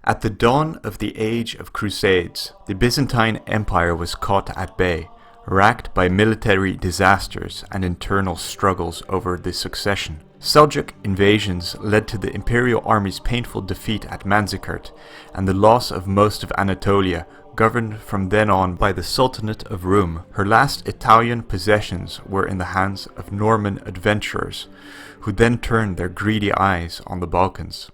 At the dawn of the Age of Crusades, the Byzantine Empire was caught at bay, racked by military disasters and internal struggles over the succession. Seljuk invasions led to the imperial army's painful defeat at Manzikert and the loss of most of Anatolia, governed from then on by the Sultanate of Rum. Her last Italian possessions were in the hands of Norman adventurers, who then turned their greedy eyes on the Balkans.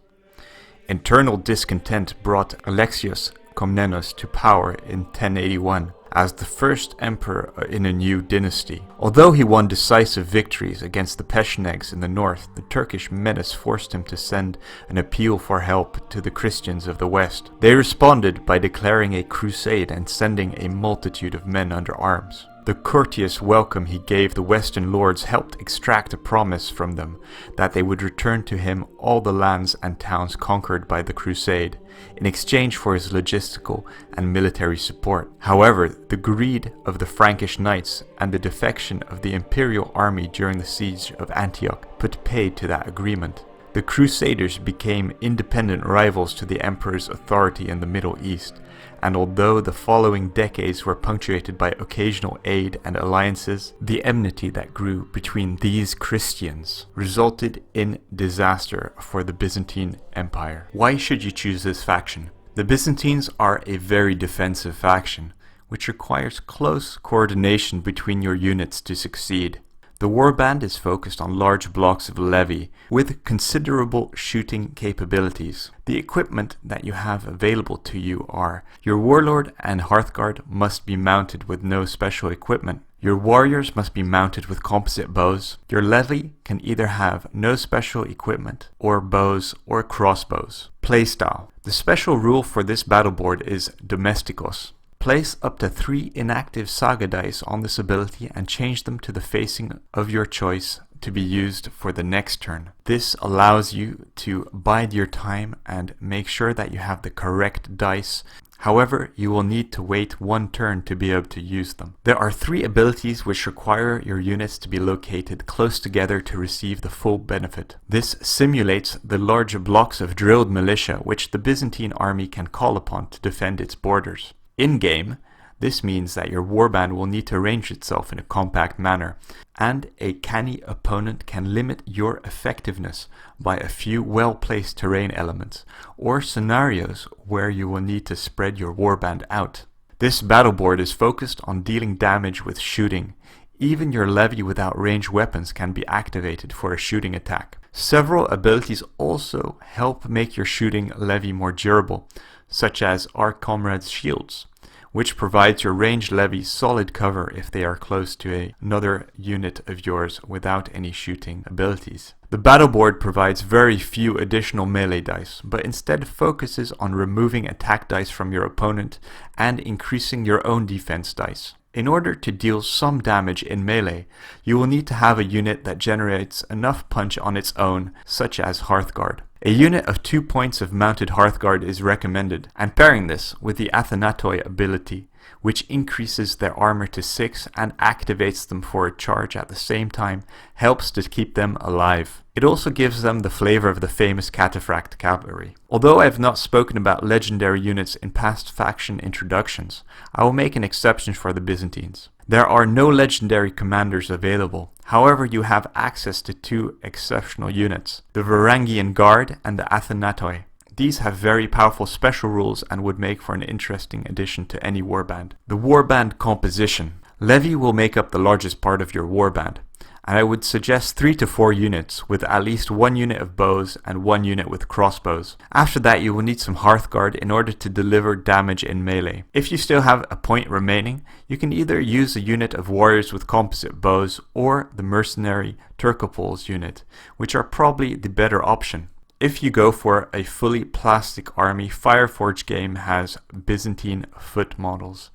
Internal discontent brought Alexios Komnenos to power in 1081 as the first emperor in a new dynasty. Although he won decisive victories against the Pechenegs in the north, the Turkish menace forced him to send an appeal for help to the Christians of the west. They responded by declaring a crusade and sending a multitude of men under arms. The courteous welcome he gave the Western lords helped extract a promise from them that they would return to him all the lands and towns conquered by the crusade, in exchange for his logistical and military support. However, the greed of the Frankish knights and the defection of the imperial army during the siege of Antioch put paid to that agreement. The Crusaders became independent rivals to the emperor's authority in the Middle East, and although the following decades were punctuated by occasional aid and alliances, the enmity that grew between these Christians resulted in disaster for the Byzantine Empire. Why should you choose this faction? The Byzantines are a very defensive faction, which requires close coordination between your units to succeed. The warband is focused on large blocks of levy with considerable shooting capabilities. The equipment that you have available to you are: your warlord and hearthguard must be mounted with no special equipment. Your warriors must be mounted with composite bows. Your levy can either have no special equipment, or bows, or crossbows. Playstyle. The special rule for this battle board is Domesticos. Place up to 3 inactive Saga dice on this ability and change them to the facing of your choice to be used for the next turn. This allows you to bide your time and make sure that you have the correct dice. However, you will need to wait 1 turn to be able to use them. There are 3 abilities which require your units to be located close together to receive the full benefit. This simulates the large blocks of drilled militia which the Byzantine army can call upon to defend its borders. In-game, this means that your warband will need to arrange itself in a compact manner, and a canny opponent can limit your effectiveness by a few well-placed terrain elements, or scenarios where you will need to spread your warband out. This battle board is focused on dealing damage with shooting. Even your levy without ranged weapons can be activated for a shooting attack. Several abilities also help make your shooting levy more durable, such as our comrades' shields, which provides your ranged levy solid cover if they are close to another unit of yours without any shooting abilities. The battle board provides very few additional melee dice, but instead focuses on removing attack dice from your opponent and increasing your own defense dice. In order to deal some damage in melee, you will need to have a unit that generates enough punch on its own, such as Hearthguard. A unit of 2 points of mounted Hearthguard is recommended, and pairing this with the Athenatoi ability, which increases their armor to 6 and activates them for a charge at the same time, helps to keep them alive. It also gives them the flavor of the famous Cataphract cavalry. Although I have not spoken about legendary units in past faction introductions, I will make an exception for the Byzantines. There are no legendary commanders available. However, you have access to 2 exceptional units, the Varangian Guard and the Athenatoi. These have very powerful special rules and would make for an interesting addition to any warband. The warband composition. Levy will make up the largest part of your warband, and I would suggest 3 to 4 units with at least 1 unit of bows and 1 unit with crossbows. After that, you will need some Hearthguard in order to deliver damage in melee. If you still have a point remaining, you can either use a unit of warriors with composite bows or the mercenary Turcopoles unit, which are probably the better option. If you go for a fully plastic army, FIREFORGE has Byzantine foot models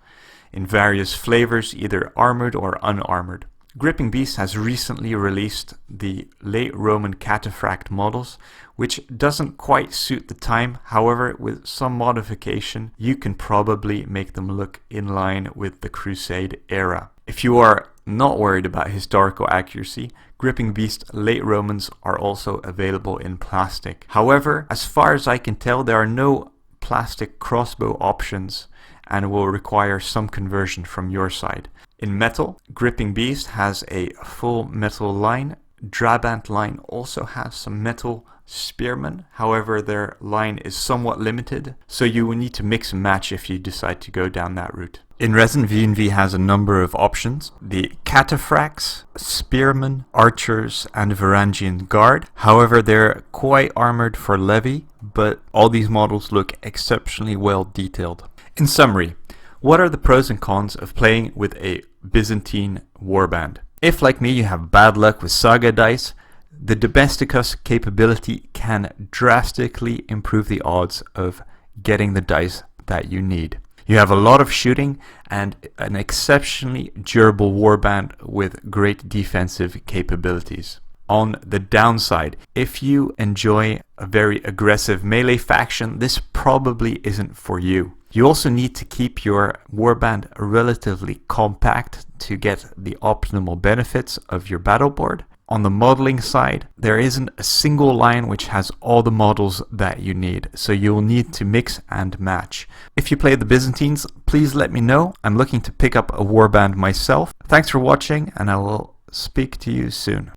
in various flavors, either armored or unarmored. Gripping Beast has recently released the late Roman Cataphract models, which doesn't quite suit the time. However, with some modification, you can probably make them look in line with the Crusade era. If you are not worried about historical accuracy, Gripping Beast late Romans are also available in plastic. However, as far as I can tell, there are no plastic crossbow options and will require some conversion from your side. In metal, Gripping Beast has a full metal line. Drabant line also has some metal spearmen, however their line is somewhat limited, so you will need to mix and match if you decide to go down that route. In resin, V&V has a number of options. The Cataphracts, Spearmen, Archers and Varangian Guard. However, they're quite armored for levy, but all these models look exceptionally well detailed. In summary, what are the pros and cons of playing with a Byzantine warband? If, like me, you have bad luck with Saga dice, the Domesticus capability can drastically improve the odds of getting the dice that you need. You have a lot of shooting and an exceptionally durable warband with great defensive capabilities. On the downside, if you enjoy a very aggressive melee faction, this probably isn't for you. You also need to keep your warband relatively compact to get the optimal benefits of your battle board. On the modeling side, there isn't a single line which has all the models that you need, so you'll need to mix and match. If you play the Byzantines, please let me know. I'm looking to pick up a warband myself. Thanks for watching, and I will speak to you soon.